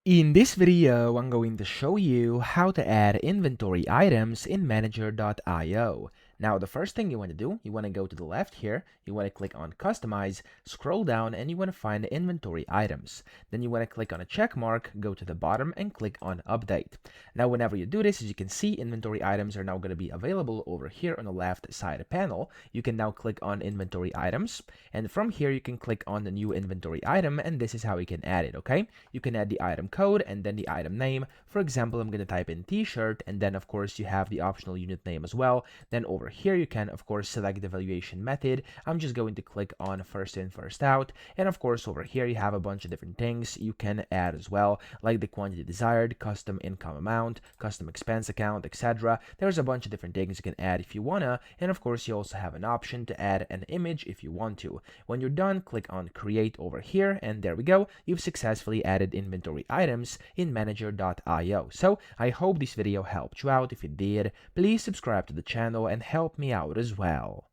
In this video, I'm going to show you how to add inventory items in Manager.io. Now, the first thing you want to do, you want to go to the left here, you want to click on Customize, scroll down, and you want to find inventory items. Then you want to click on a check mark, go to the bottom, and click on Update. Now, whenever you do this, as you can see, inventory items are now going to be available over here on the left side panel. You can now click on Inventory Items, and from here, you can click on the new inventory item, and this is how you can add it, okay? You can add the item code and then the item name. For example, I'm going to type in t-shirt, and then of course you have the optional unit name as well. Then over here you can of course select the valuation method. I'm just going to click on first in first out, and of course over here you have a bunch of different things you can add as well, like the quantity desired, custom income amount, custom expense account, etc. There's a bunch of different things you can add if you wanna, and of course you also have an option to add an image if you want to. When you're done, click on create over here, and there we go, you've successfully added inventory items in Manager.io. So I hope this video helped you out. If it did, please subscribe to the channel and help me out as well.